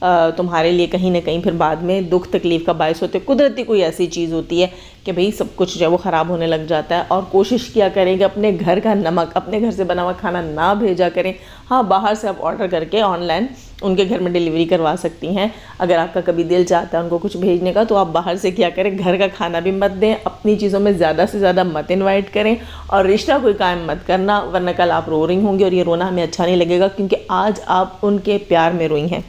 تمہارے لیے کہیں نہ کہیں پھر بعد میں دکھ تکلیف کا باعث ہوتے. قدرتی کوئی ایسی چیز ہوتی ہے کہ بھئی سب کچھ جو ہے وہ خراب ہونے لگ جاتا ہے. اور کوشش کیا کریں کہ اپنے گھر کا نمک اپنے گھر سے بنا ہوا کھانا نہ بھیجا کریں. ہاں باہر سے آپ آرڈر کر کے آن لائن ان کے گھر میں ڈیلیوری کروا سکتی ہیں. اگر آپ کا کبھی دل چاہتا ہے ان کو کچھ بھیجنے کا تو آپ باہر سے کیا کریں, گھر کا کھانا بھی مت دیں, اپنی چیزوں میں زیادہ سے زیادہ مت انوائٹ کریں, اور رشتہ کوئی قائم مت کرنا, ورنہ کل آپ رو رہی ہوں گی اور یہ رونا ہمیں اچھا نہیں لگے گا, کیونکہ آج آپ ان کے پیار میں روئی ہیں.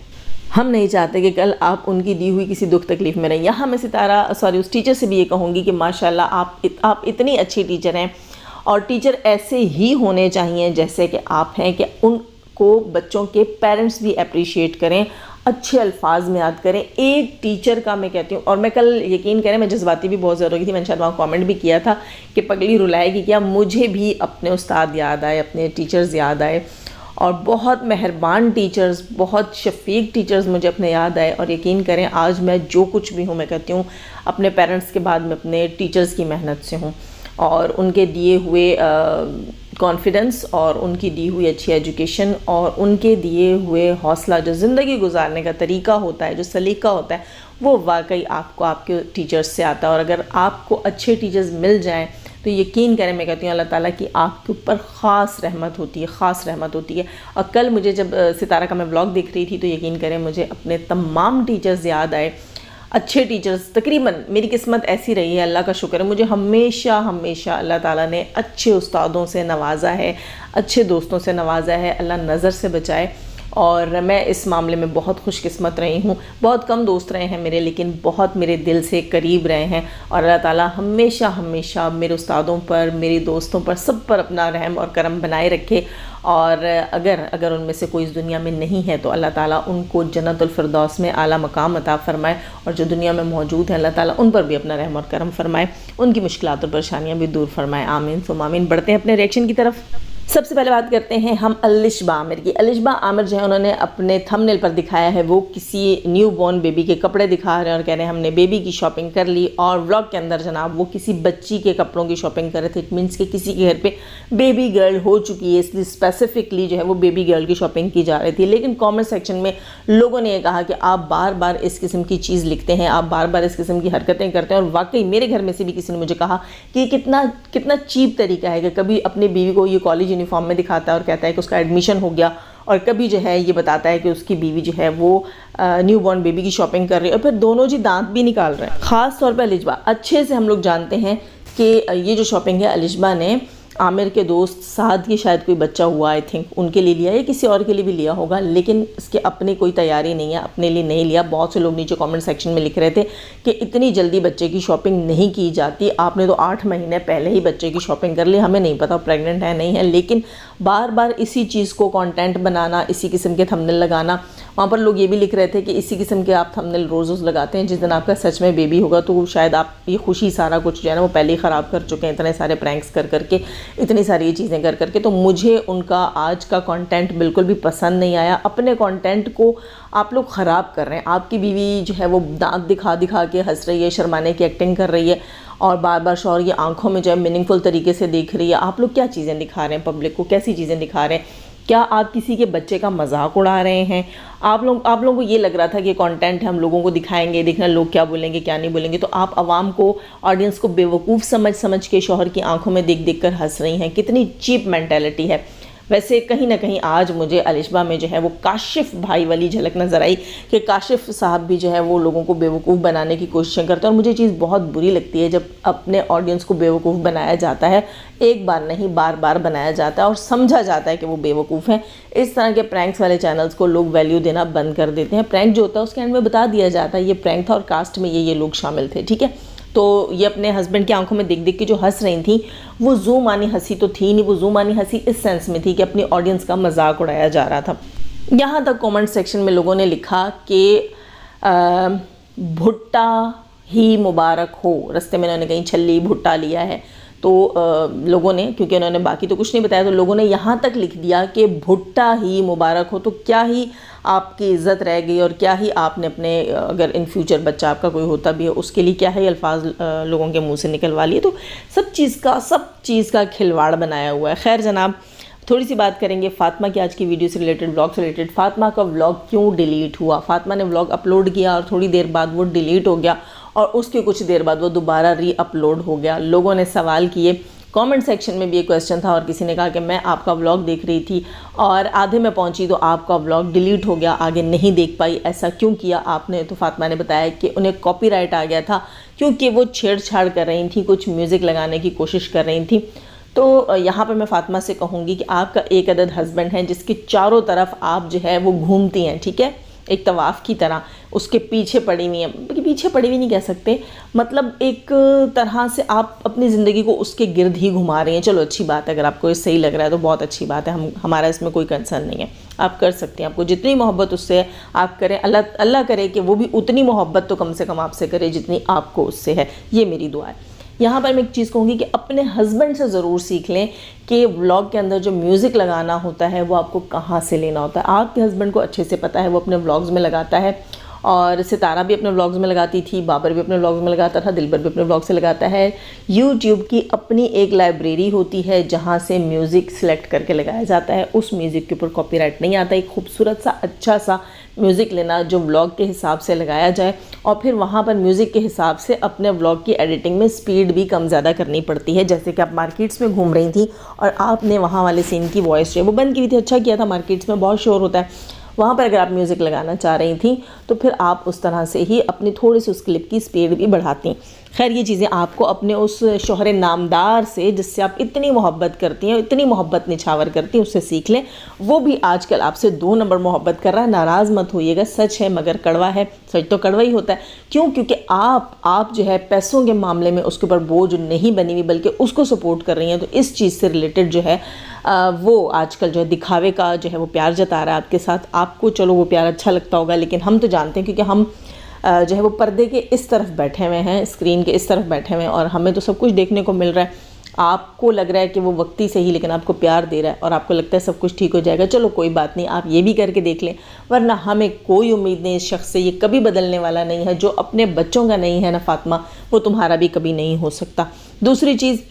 ہم نہیں چاہتے کہ کل آپ ان کی دی ہوئی کسی دکھ تکلیف میں رہیں. یہاں میں اس ٹیچر سے بھی یہ کہوں گی کہ ماشاءاللہ آپ اتنی اچھی ٹیچر ہیں, اور ٹیچر ایسے ہی ہونے چاہیے جیسے کہ آپ ہیں, کہ ان کو بچوں کے پیرنٹس بھی اپریشیٹ کریں, اچھے الفاظ میں یاد کریں. ایک ٹیچر کا میں کہتی ہوں, اور میں کل یقین کریں میں جذباتی بھی بہت زیادہ ہو گئی تھی, میں نے شاید وہاں کامنٹ بھی کیا تھا کہ پگلی رلائے گی کیا, مجھے بھی اپنے استاد یاد آئے, اپنے ٹیچرز یاد آئے, اور بہت مہربان ٹیچرز, بہت شفیق ٹیچرز مجھے اپنے یاد آئے. اور یقین کریں آج میں جو کچھ بھی ہوں میں کہتی ہوں اپنے پیرنٹس کے بعد میں اپنے ٹیچرز کی محنت سے ہوں, اور ان کے دیے ہوئے کانفیڈنس, اور ان کی دی ہوئی اچھی ایجوکیشن, اور ان کے دیے ہوئے حوصلہ, جو زندگی گزارنے کا طریقہ ہوتا ہے, جو سلیقہ ہوتا ہے, وہ واقعی آپ کو آپ کے ٹیچرز سے آتا ہے. اور اگر آپ کو اچھے ٹیچرز مل جائیں تو یقین کریں میں کہتی ہوں اللہ تعالیٰ کی آپ کے اوپر خاص رحمت ہوتی ہے, خاص رحمت ہوتی ہے. اور کل مجھے جب ستارہ کا میں ولاگ دیکھ رہی تھی تو یقین کریں مجھے اپنے تمام ٹیچرز یاد آئے, اچھے ٹیچرز. تقریباً میری قسمت ایسی رہی ہے, اللہ کا شکر ہے, مجھے ہمیشہ ہمیشہ اللہ تعالیٰ نے اچھے استادوں سے نوازا ہے, اچھے دوستوں سے نوازا ہے. اللہ نظر سے بچائے, اور میں اس معاملے میں بہت خوش قسمت رہی ہوں. بہت کم دوست رہے ہیں میرے, لیکن بہت میرے دل سے قریب رہے ہیں. اور اللہ تعالیٰ ہمیشہ ہمیشہ میرے استادوں پر, میری دوستوں پر, سب پر اپنا رحم اور کرم بنائے رکھے. اور اگر ان میں سے کوئی اس دنیا میں نہیں ہے تو اللہ تعالیٰ ان کو جنت الفردوس میں اعلیٰ مقام عطا فرمائے, اور جو دنیا میں موجود ہیں اللہ تعالیٰ ان پر بھی اپنا رحم اور کرم فرمائے, ان کی مشکلات اور پریشانیاں بھی دور فرمائے. آمین ثم آمین. بڑھتے ہیں اپنے ریئیکشن کی طرف. سب سے پہلے بات کرتے ہیں ہم الشبہ عامر کی. الشبہ عامر جو ہے انہوں نے اپنے تھمبنیل پر دکھایا ہے وہ کسی نیو بورن بیبی کے کپڑے دکھا رہے ہیں, اور کہہ رہے ہیں ہم نے بیبی کی شاپنگ کر لی. اور ولاگ کے اندر جناب وہ کسی بچی کے کپڑوں کی شاپنگ کر رہے تھے. اٹ مینس کہ کسی کے گھر پہ بیبی گرل ہو چکی ہے, اس لیے اسپیسیفکلی جو ہے وہ بیبی گرل کی شاپنگ کی جا رہی تھی. لیکن کامنٹ سیکشن میں لوگوں نے یہ کہا کہ آپ بار بار اس قسم کی چیز لکھتے ہیں, آپ بار بار اس قسم کی حرکتیں کرتے ہیں. اور واقعی میرے گھر میں سے بھی کسی نے مجھے کہا کہ یہ کتنا چیپ طریقہ ہے کہ کبھی اپنے بیوی کو یہ کالج یونیفارم میں دکھاتا ہے اور کہتا ہے کہ اس کا ایڈمیشن ہو گیا, اور کبھی جو ہے یہ بتاتا ہے کہ اس کی بیوی جو ہے وہ نیو بورن بیبی کی شاپنگ کر رہی ہے, اور پھر دونوں جی دانت بھی نکال رہے ہیں. خاص طور پہ الشبہ, اچھے سے ہم لوگ جانتے ہیں کہ یہ جو شاپنگ ہے الشبہ نے عامر کے دوست سعد کی شاید کوئی بچہ ہوا آئی تھنک ان کے لیے لیا, یا کسی اور کے لیے بھی لیا ہوگا, لیکن اس کے اپنی کوئی تیاری نہیں ہے, اپنے لیے نہیں لیا. بہت سے لوگ نیچے کامنٹ سیکشن میں لکھ رہے تھے کہ اتنی جلدی بچے کی شاپنگ نہیں کی جاتی, آپ نے تو 8 مہینے پہلے ہی بچے کی شاپنگ کر لی. ہمیں نہیں پتا پریگننٹ ہے نہیں ہے, لیکن بار بار اسی چیز کو کانٹینٹ بنانا, اسی قسم کے تھمبنیل لگانا. وہاں پر لوگ یہ بھی لکھ رہے تھے کہ اسی قسم کے آپ تھمبنیل روز لگاتے ہیں, جس دن آپ کا سچ میں بیبی ہوگا تو شاید آپ یہ خوشی سارا کچھ جو ہے نا وہ پہلے ہی خراب کر چکے ہیں, اتنے سارے پرینکس کر کے, اتنی ساری یہ چیزیں کر کے. تو مجھے ان کا آج کا کانٹینٹ بالکل بھی پسند نہیں آیا. اپنے کانٹینٹ کو آپ لوگ خراب کر رہے ہیں. آپ کی بیوی جو ہے وہ دانت دکھا کے ہنس رہی ہے, شرمانے کی ایکٹنگ کر رہی ہے, اور بار بار شوہر کی آنکھوں میں جو ہے میننگ فل طریقے سے دیکھ رہی ہے. آپ لوگ کیا چیزیں دکھا رہے ہیں پبلک کو, کیسی چیزیں دکھا رہے ہیں؟ کیا آپ کسی کے بچے کا مذاق اڑا رہے ہیں؟ آپ لوگوں کو یہ لگ رہا تھا کہ کانٹینٹ ہم لوگوں کو دکھائیں گے, دیکھنا لوگ کیا بولیں گے کیا نہیں بولیں گے, تو آپ عوام کو, آڈینس کو بیوقوف سمجھ کے شوہر کی آنکھوں میں دیکھ کر ہنس رہی ہیں. کتنی چیپ مینٹیلٹی ہے. ویسے کہیں نہ کہیں آج مجھے الشبہ میں جو ہے وہ کاشف بھائی والی جھلک نظر آئی کہ کاشف صاحب بھی جو ہے وہ لوگوں کو بیوقوف بنانے کی کوششیں کرتے ہیں. اور مجھے چیز بہت بری لگتی ہے جب اپنے آڈینس کو بیوقوف بنایا جاتا ہے, ایک بار نہیں بار بار بنایا جاتا ہے اور سمجھا جاتا ہے کہ وہ بیوقوف ہیں. اس طرح کے پرینکس والے چینلز کو لوگ ویلیو دینا بند کر دیتے ہیں. پرینک جو ہوتا ہے اس کے اینڈ میں بتا دیا جاتا ہے یہ پرینک تھا اور کاسٹ میں یہ لوگ شامل تھے, ٹھیک ہے. تو یہ اپنے ہسبینڈ کی آنکھوں میں دیکھ کے جو ہنس رہی تھیں وہ زوم آنی ہنسی تو تھی نہیں, وہ زوم آنی ہنسی اس سینس میں تھی کہ اپنی آڈینس کا مذاق اڑایا جا رہا تھا. یہاں تک کومنٹ سیکشن میں لوگوں نے لکھا کہ بھٹا ہی مبارک ہو. رستے میں انہوں نے کہیں چھلی بھٹا لیا ہے تو لوگوں نے, کیونکہ انہوں نے باقی تو کچھ نہیں بتایا, تو لوگوں نے یہاں تک لکھ دیا کہ بھٹا ہی مبارک ہو. تو کیا ہی آپ کی عزت رہ گئی, اور کیا ہی آپ نے اپنے, اگر ان فیوچر بچہ آپ کا کوئی ہوتا بھی ہے اس کے لیے کیا ہے الفاظ لوگوں کے منہ سے نکلوا لیے. تو سب چیز کا کھلواڑ بنایا ہوا ہے. خیر جناب, تھوڑی سی بات کریں گے فاطمہ کی آج کی ویڈیو سے ریلیٹڈ، ولاگ سے ریلیٹڈ. فاطمہ کا ولاگ کیوں ڈیلیٹ ہوا؟ فاطمہ نے ولاگ اپلوڈ کیا اور تھوڑی دیر بعد وہ ڈیلیٹ ہو گیا اور اس کے کچھ دیر بعد وہ دوبارہ ری اپلوڈ ہو گیا. لوگوں نے سوال کیے، کامنٹ سیکشن میں بھی یہ کویسچن تھا اور کسی نے کہا کہ میں آپ کا ولاگ دیکھ رہی تھی اور آدھے میں پہنچی تو آپ کا ولاگ ڈیلیٹ ہو گیا، آگے نہیں دیکھ پائی، ایسا کیوں کیا آپ نے؟ تو فاطمہ نے بتایا کہ انہیں کاپی رائٹ آ گیا تھا کیونکہ وہ چھیڑ چھاڑ کر رہی تھیں، کچھ میوزک لگانے کی کوشش کر رہی تھیں. تو یہاں پر میں فاطمہ سے کہوں گی کہ آپ کا ایک عدد ہسبینڈ ہے جس کے چاروں طرف آپ جو ہے وہ گھومتی ہیں، ٹھیک ہے، ایک طواف کی طرح اس کے پیچھے پڑی ہوئی ہیں. پیچھے پڑی ہوئی نہیں کہہ سکتے، مطلب ایک طرح سے آپ اپنی زندگی کو اس کے گرد ہی گھما رہی ہیں. چلو اچھی بات ہے، اگر آپ کو یہ صحیح لگ رہا ہے تو بہت اچھی بات ہے، ہمارا اس میں کوئی کنسرن نہیں ہے، آپ کر سکتے ہیں. آپ کو جتنی محبت اس سے ہے آپ کریں، اللہ کرے کہ وہ بھی اتنی محبت تو کم سے کم آپ سے کرے جتنی آپ کو اس سے ہے. یہ میری دعا ہے. یہاں پر میں ایک چیز کہوں گی کہ اپنے ہسبینڈ سے ضرور سیکھ لیں کہ ولاگ کے اندر جو میوزک لگانا ہوتا ہے وہ آپ کو کہاں سے لینا ہوتا ہے. آپ کے ہسبینڈ کو اچھے سے پتہ ہے، وہ اپنے ولاگز میں لگاتا ہے، اور ستارہ بھی اپنے ولاگز میں لگاتی تھی، بابر بھی اپنے ولاگز میں لگاتا تھا، دلبر بھی اپنے ولاگ سے لگاتا ہے. یوٹیوب کی اپنی ایک لائبریری ہوتی ہے جہاں سے میوزک سلیکٹ کر کے لگایا جاتا ہے. اس میوزک کے اوپر کاپی رائٹ نہیں آتا. ایک خوبصورت سا اچھا سا میوزک لینا جو ولاگ کے حساب سے لگایا جائے، اور پھر وہاں پر میوزک کے حساب سے اپنے ولاگ کی ایڈیٹنگ میں سپیڈ بھی کم زیادہ کرنی پڑتی ہے. جیسے کہ آپ مارکیٹس میں گھوم رہی تھیں اور آپ نے وہاں والے سین کی وائس جو ہے وہ بند کی ہوئی تھی. اچھا کیا تھا، مارکیٹس میں بہت شور ہوتا ہے، وہاں پر اگر آپ میوزک لگانا چاہ رہی تھیں تو پھر آپ اس طرح سے ہی اپنی تھوڑی سی اس کلپ کی سپیڈ بھی بڑھاتی. خیر یہ چیزیں آپ کو اپنے اس شوہر نامدار سے جس سے آپ اتنی محبت کرتی ہیں، اتنی محبت نچھاور کرتی ہیں، اس سے سیکھ لیں. وہ بھی آج کل آپ سے 2 نمبر محبت کر رہا ہے. ناراض مت ہوئیے گا، سچ ہے مگر کڑوا ہے. سچ تو کڑوا ہی ہوتا ہے. کیوں؟ کیونکہ آپ جو ہے پیسوں کے معاملے میں اس کے اوپر بوجھ نہیں بنی ہوئی بلکہ اس کو سپورٹ کر رہی ہیں. تو اس چیز سے ریلیٹڈ جو ہے وہ آج کل جو ہے دکھاوے کا جو ہے وہ پیار جتا رہا ہے آپ کے ساتھ. آپ کو چلو وہ پیار اچھا لگتا ہوگا، لیکن ہم تو جانتے ہیں کیونکہ ہم جو ہے وہ پردے کے اس طرف بیٹھے ہوئے ہیں، اسکرین کے اس طرف بیٹھے ہوئے ہیں، اور ہمیں تو سب کچھ دیکھنے کو مل رہا ہے. آپ کو لگ رہا ہے کہ وہ وقتی سے ہی لیکن آپ کو پیار دے رہا ہے اور آپ کو لگتا ہے سب کچھ ٹھیک ہو جائے گا. چلو کوئی بات نہیں، آپ یہ بھی کر کے دیکھ لیں، ورنہ ہمیں کوئی امید نہیں اس شخص سے. یہ کبھی بدلنے والا نہیں ہے. جو اپنے بچوں کا نہیں ہے نا فاطمہ، وہ تمہارا بھی کبھی نہیں ہو سکتا. دوسری چیز،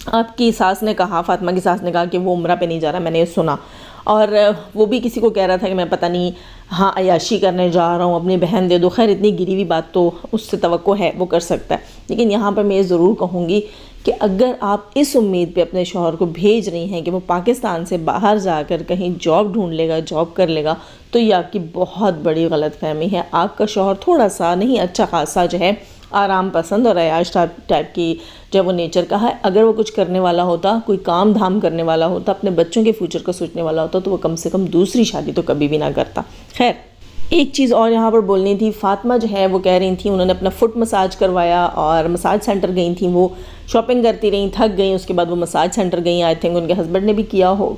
آپ کی ساس نے کہا، فاطمہ کی ساس نے کہا کہ وہ عمرہ پہ نہیں جا رہا. میں نے یہ سنا، اور وہ بھی کسی کو کہہ رہا تھا کہ میں پتہ نہیں ہاں عیاشی کرنے جا رہا ہوں، اپنی بہن دے دو. خیر اتنی گری ہوئی بات تو اس سے توقع ہے، وہ کر سکتا ہے. لیکن یہاں پر میں یہ ضرور کہوں گی کہ اگر آپ اس امید پہ اپنے شوہر کو بھیج رہی ہیں کہ وہ پاکستان سے باہر جا کر کہیں جاب ڈھونڈ لے گا، جاب کر لے گا، تو یہ آپ کی بہت بڑی غلط فہمی ہے. آپ کا شوہر تھوڑا سا نہیں، اچھا خاصا جو ہے آرام پسند اور عیاش ٹائپ کی جب وہ نیچر کا ہے. اگر وہ کچھ کرنے والا ہوتا، کوئی کام دھام کرنے والا ہوتا، اپنے بچوں کے فیوچر کو سوچنے والا ہوتا، تو وہ کم سے کم دوسری شادی تو کبھی بھی نہ کرتا. خیر ایک چیز اور یہاں پر بولنی تھی. فاطمہ جو ہے وہ کہہ رہی تھیں انہوں نے اپنا فٹ مساج کروایا اور مساج سینٹر گئی تھیں. وہ شاپنگ کرتی رہیں، تھک گئیں، اس کے بعد وہ مساج سینٹر گئیں. آئی تھنک ان کے ہسبینڈ نے بھی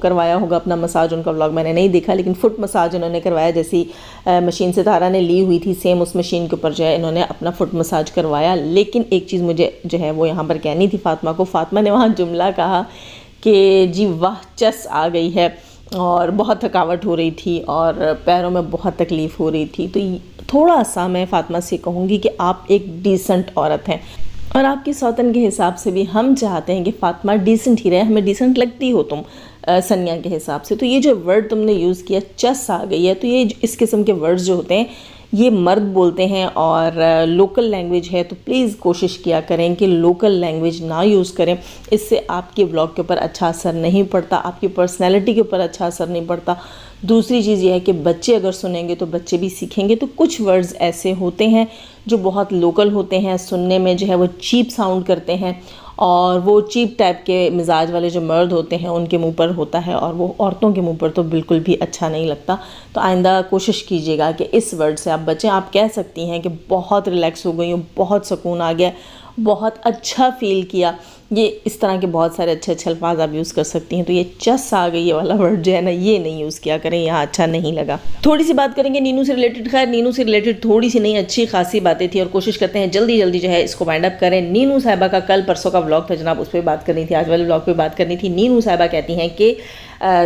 کروایا ہوگا اپنا مساج. ان کا ولاگ میں نے نہیں دیکھا، لیکن فٹ مساج انہوں نے کروایا. جیسی مشین ستارہ نے لی ہوئی تھی سیم اس مشین کے اوپر جو ہے انہوں نے اپنا فٹ مساج کروایا. لیکن ایک چیز مجھے جو ہے وہ یہاں پر کہنی تھی فاطمہ کو. فاطمہ نے وہاں جملہ کہا کہ جی واہ چس آ گئی ہے، اور بہت تھکاوٹ ہو رہی تھی اور پیروں میں بہت تکلیف ہو رہی تھی. تو تھوڑا سا میں فاطمہ سے کہوں گی کہ آپ ایک ڈیسنٹ عورت ہیں، اور آپ کی سوتن کے حساب سے بھی ہم چاہتے ہیں کہ فاطمہ ڈیسنٹ ہی رہے. ہمیں ڈیسنٹ لگتی ہو تم سنیا کے حساب سے. تو یہ جو ورڈ تم نے یوز کیا چس آ گئی ہے، تو یہ اس قسم کے ورڈز جو ہوتے ہیں یہ مرد بولتے ہیں اور لوکل لینگویج ہے. تو پلیز کوشش کیا کریں کہ لوکل لینگویج نہ یوز کریں. اس سے آپ کے ولاگ کے اوپر اچھا اثر نہیں پڑتا، آپ کی پرسنالٹی کے اوپر اچھا اثر نہیں پڑتا. دوسری چیز یہ ہے کہ بچے اگر سنیں گے تو بچے بھی سیکھیں گے. تو کچھ ورڈز ایسے ہوتے ہیں جو بہت لوکل ہوتے ہیں، سننے میں جو ہے وہ چیپ ساؤنڈ کرتے ہیں، اور وہ چیپ ٹائپ کے مزاج والے جو مرد ہوتے ہیں ان کے منہ پر ہوتا ہے، اور وہ عورتوں کے منہ پر تو بالکل بھی اچھا نہیں لگتا. تو آئندہ کوشش کیجیے گا کہ اس ورڈ سے آپ بچیں. آپ کہہ سکتی ہیں کہ بہت ریلیکس ہو گئی ہوں، بہت سکون آ گیا، بہت اچھا فیل کیا. یہ اس طرح کے بہت سارے اچھے الفاظ آپ یوز کر سکتی ہیں. تو یہ چس آ گئی یہ والا ورڈ جو ہے نا، یہ نہیں یوز کیا کریں، یہاں اچھا نہیں لگا. تھوڑی سی بات کریں گے نینو سے ریلیٹڈ. خیر نینو سے ریلیٹڈ تھوڑی سی نہیں اچھی خاصی باتیں تھیں، اور کوشش کرتے ہیں جلدی جلدی جو ہے اس کو وائنڈ اپ کریں. نینو صاحبہ کا کل پرسوں کا ولاگ تھا جناب، اس پہ بات کرنی تھی، آج والے ولاگ پہ بات کرنی تھی. نینو صاحبہ کہتی ہیں کہ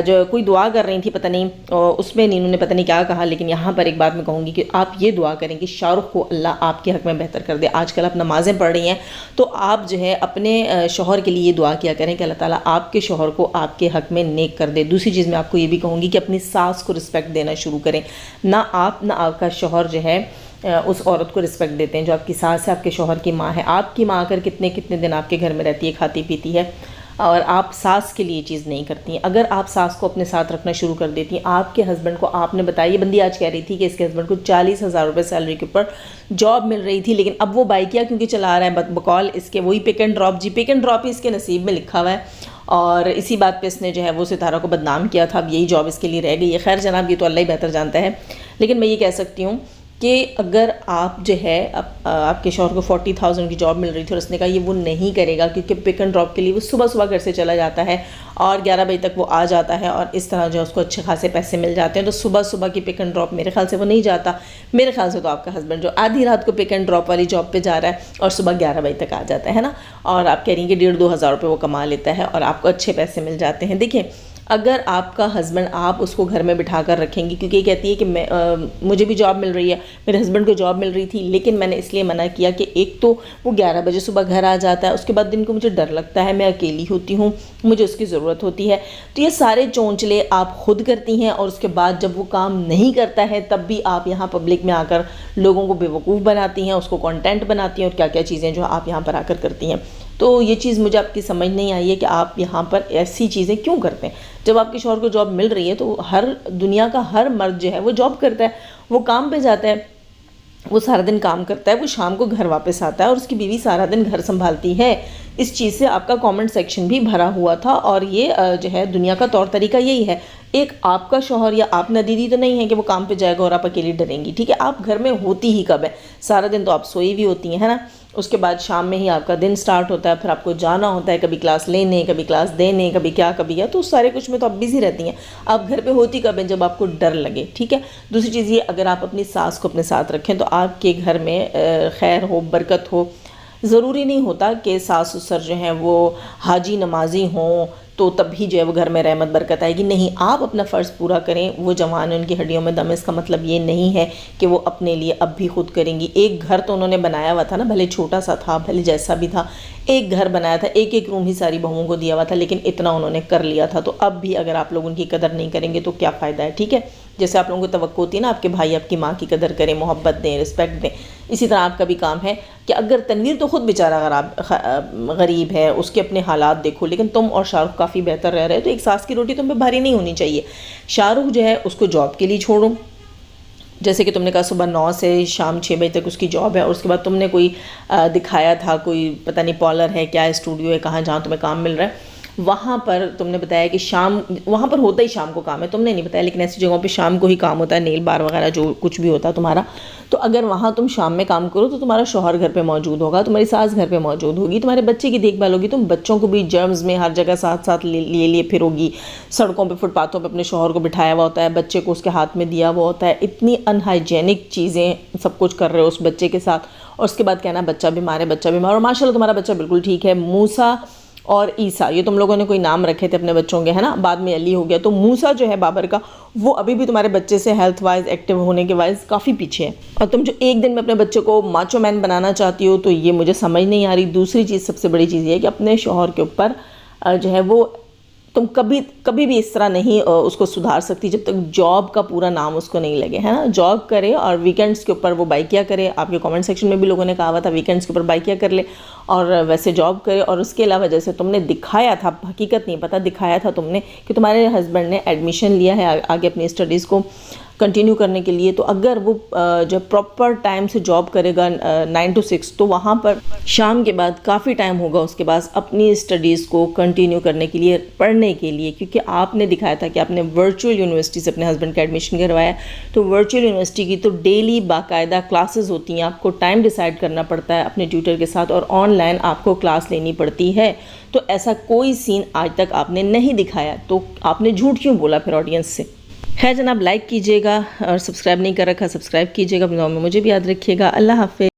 جو کوئی دعا کر رہی تھی پتہ نہیں، اس میں نینو نے پتہ نہیں کیا کہا، لیکن یہاں پر ایک بات میں کہوں گی کہ آپ یہ دعا کریں کہ شاہ رخ کو اللہ آپ کے حق میں بہتر کر دے. آج کل آپ نمازیں پڑھ رہی ہیں تو آپ جو ہے اپنے شوہر کے لیے دعا کیا کریں کہ اللہ تعالیٰ آپ کے شوہر کو آپ کے حق میں نیک کر دے۔ دوسری چیز میں آپ کو یہ بھی کہوں گی کہ اپنی ساس کو رسپیکٹ دینا شروع کریں، نہ آپ کا شوہر جو ہے اس عورت کو رسپیکٹ دیتے ہیں جو آپ کی ساس ہے، آپ کے شوہر کی ماں ہے۔ آپ کی ماں اگر کتنے دن آپ کے گھر میں رہتی ہے، کھاتی پیتی ہے، اور آپ ساس کے لیے چیز نہیں کرتی ہیں، اگر آپ ساس کو اپنے ساتھ رکھنا شروع کر دیتی ہیں، آپ کے ہسبینڈ کو آپ نے بتایا، یہ بندی آج کہہ رہی تھی کہ اس کے ہسبینڈ کو 40,000 روپے سیلری کے اوپر جاب مل رہی تھی، لیکن اب وہ بائکیا کیونکہ چلا رہا ہے بقول اس کے وہی pick and drop, pick and drop ہی اس کے نصیب میں لکھا ہوا ہے، اور اسی بات پہ اس نے جو ہے وہ ستارہ کو بدنام کیا تھا، اب یہی جاب اس کے لیے رہ گئی ہے۔ خیر جناب، یہ تو اللہ ہی بہتر جانتا ہے، لیکن میں یہ کہہ سکتی ہوں کہ اگر آپ جو ہے آپ کے شوہر کو 40,000 کی جاب مل رہی تھی اور اس نے کہا یہ وہ نہیں کرے گا کیونکہ پک اینڈ ڈراپ کے لیے وہ صبح گھر سے چلا جاتا ہے اور 11 بجے تک وہ آ جاتا ہے، اور اس طرح جو ہے اس کو اچھے خاصے پیسے مل جاتے ہیں، تو صبح کی پک اینڈ ڈراپ میرے خیال سے وہ نہیں جاتا۔ میرے خیال سے تو آپ کا ہسبینڈ جو آدھی رات کو پک اینڈ ڈراپ والی جاب پہ جا رہا ہے اور صبح 11 بجے تک آ جاتا ہے نا، اور آپ کہہ رہی ہیں کہ 1,500-2 ہزار روپے وہ کما لیتا ہے اور آپ کو اچھے پیسے مل جاتے ہیں۔ دیکھیں، اگر آپ کا ہسبینڈ آپ اس کو گھر میں بٹھا کر رکھیں گی، کیونکہ یہ کہتی ہے کہ مجھے بھی جاب مل رہی ہے، میرے ہسبینڈ کو جاب مل رہی تھی، لیکن میں نے اس لیے منع کیا کہ ایک تو وہ 11 بجے صبح گھر آ جاتا ہے، اس کے بعد دن کو مجھے ڈر لگتا ہے، میں اکیلی ہوتی ہوں، مجھے اس کی ضرورت ہوتی ہے، تو یہ سارے چونچلے آپ خود کرتی ہیں، اور اس کے بعد جب وہ کام نہیں کرتا ہے تب بھی آپ یہاں پبلک میں آ کر لوگوں کو بیوقوف بناتی ہیں، اس کو کانٹینٹ بناتی ہیں، اور کیا چیزیں جو آپ یہاں پر آ کر کرتی ہیں۔ تو یہ چیز مجھے آپ کی سمجھ نہیں آئی ہے کہ آپ یہاں پر ایسی چیزیں کیوں کرتے ہیں۔ جب آپ کے شوہر کو جاب مل رہی ہے تو دنیا کا ہر مرد جو ہے وہ جاب کرتا ہے، وہ کام پہ جاتا ہے، وہ سارا دن کام کرتا ہے، وہ شام کو گھر واپس آتا ہے اور اس کی بیوی سارا دن گھر سنبھالتی ہے۔ اس چیز سے آپ کا کامنٹ سیکشن بھی بھرا ہوا تھا، اور یہ جو ہے دنیا کا طور طریقہ یہی ہے۔ ایک آپ کا شوہر یا آپ ندیدی تو نہیں ہے کہ وہ کام پہ جائے گا اور آپ اکیلی ڈریں گی، ٹھیک ہے؟ آپ گھر میں ہوتی ہی کب ہے؟ سارا دن تو آپ سوئی ہوئی ہوتی ہیں، ہے نا؟ اس کے بعد شام میں ہی آپ کا دن سٹارٹ ہوتا ہے، پھر آپ کو جانا ہوتا ہے، کبھی کلاس لینے، کبھی کلاس دینے، کبھی کیا تو سارے کچھ میں تو آپ بزی رہتی ہیں۔ آپ گھر پہ ہوتی کب ہیں؟ جب آپ کو ڈر لگے، ٹھیک ہے؟ دوسری چیز یہ، اگر آپ اپنی ساس کو اپنے ساتھ رکھیں تو آپ کے گھر میں خیر ہو، برکت ہو۔ ضروری نہیں ہوتا کہ ساس سسر جو ہیں وہ حاجی نمازی ہوں تو تب ہی جو ہے وہ گھر میں رحمت برکت آئے گی، نہیں، آپ اپنا فرض پورا کریں۔ وہ جوان ہیں، ان کی ہڈیوں میں دم، اس کا مطلب یہ نہیں ہے کہ وہ اپنے لیے اب بھی خود کریں گی۔ ایک گھر تو انہوں نے بنایا ہوا تھا نا، بھلے چھوٹا سا تھا، بھلے جیسا بھی تھا، ایک گھر بنایا تھا، ایک روم ہی ساری بہوؤں کو دیا ہوا تھا، لیکن اتنا انہوں نے کر لیا تھا۔ تو اب بھی اگر آپ لوگ ان کی قدر نہیں کریں گے تو کیا فائدہ ہے، ٹھیک ہے؟ جیسے آپ لوگوں کو توقع ہوتی ہے نا، آپ کے بھائی آپ کی ماں کی قدر کریں، محبت دیں، رسپیکٹ دیں، اسی طرح آپ کا بھی کام ہے کہ اگر تنویر تو خود بیچارہ غریب ہے، اس کے اپنے حالات دیکھو، لیکن تم اور شاہ رخ کافی بہتر رہ رہے ہو، تو ایک ساس کی روٹی تم پہ بھاری نہیں ہونی چاہیے۔ شاہ رخ جو ہے اس کو جاب کے لیے چھوڑو، جیسے کہ تم نے کہا صبح 9 سے شام 6 بجے تک اس کی جاب ہے، اور اس کے بعد تم نے کوئی دکھایا تھا، کوئی پتہ نہیں پارلر ہے، کیا اسٹوڈیو ہے، کہاں جہاں تمہیں کام مل رہا ہے، وہاں پر تم نے بتایا کہ شام، وہاں پر ہوتا ہی شام کو کام ہے، تم نے نہیں بتایا، لیکن ایسی جگہوں پہ شام کو ہی کام ہوتا ہے، نیل بار وغیرہ جو کچھ بھی ہوتا ہے تمہارا، تو اگر وہاں تم شام میں کام کرو تو تمہارا شوہر گھر پہ موجود ہوگا، تمہاری ساس گھر پہ موجود ہوگی، تمہارے بچے کی دیکھ بھال ہوگی، تم بچوں کو بھی جرمز میں ہر جگہ ساتھ لیے پھرو گی، سڑکوں پہ، فٹ پاتھوں پہ اپنے شوہر کو بٹھایا ہوا ہوتا ہے، بچے کو اس کے ہاتھ میں دیا ہوا ہوتا ہے، اتنی ان ہائیجینک چیزیں سب کچھ کر رہے ہو اس بچے کے ساتھ، اور اس کے بعد کہنا بچہ بیمار ہے، اور ماشاء اللہ تمہارا بچہ بالکل ٹھیک ہے۔ موسیٰ اور عیسیٰ، یہ تم لوگوں نے کوئی نام رکھے تھے اپنے بچوں کے، ہے نا؟ بعد میں علی ہو گیا، تو موسیٰ جو ہے بابر کا، وہ ابھی بھی تمہارے بچے سے ہیلتھ وائز، ایکٹیو ہونے کے وائز کافی پیچھے ہے، اور تم جو ایک دن میں اپنے بچے کو ماچو مین بنانا چاہتی ہو تو یہ مجھے سمجھ نہیں آ رہی۔ دوسری چیز، سب سے بڑی چیز یہ ہے کہ اپنے شوہر کے اوپر جو ہے وہ تم کبھی بھی اس طرح نہیں اس کو سدھار سکتی جب تک جاب کا پورا نام اس کو نہیں لگے، ہے نا؟ جاب کرے اور ویکنڈز کے اوپر وہ بائکیا کرے، آپ کے کامنٹ سیکشن میں بھی لوگوں نے کہا ہوا تھا ویکنڈز کے اوپر بائکیا کر لے اور ویسے جاب کرے، اور اس کے علاوہ جیسے تم نے دکھایا تھا، حقیقت نہیں پتہ، دکھایا تھا تم نے کہ تمہارے ہسبینڈ نے ایڈمیشن لیا ہے آگے اپنی اسٹڈیز کو کنٹینیو کرنے کے لیے، تو اگر وہ جب پراپر ٹائم سے جاب کرے گا 9 to 6، تو وہاں پر شام کے بعد کافی ٹائم ہوگا اس کے پاس اپنی اسٹڈیز کو کنٹینیو کرنے کے لیے، پڑھنے کے لیے، کیونکہ آپ نے دکھایا تھا کہ آپ نے ورچوئل یونیورسٹی سے اپنے ہسبینڈ کا ایڈمیشن کروایا، تو ورچوئل یونیورسٹی کی تو ڈیلی باقاعدہ کلاسز ہوتی ہیں، آپ کو ٹائم ڈیسائیڈ کرنا پڑتا ہے اپنے ٹیوٹر کے ساتھ، اور آن لائن آپ کو کلاس لینی پڑتی ہے، تو ایسا کوئی سین آج تک آپ نے نہیں دکھایا، تو آپ نے جھوٹ کیوں بولا پھر آڈینس سے؟ خیر جناب، لائک کیجئے گا، اور سبسکرائب نہیں کر رکھا سبسکرائب کیجئے گا، اپنے دعاؤں میں مجھے بھی یاد رکھیے گا۔ اللہ حافظ۔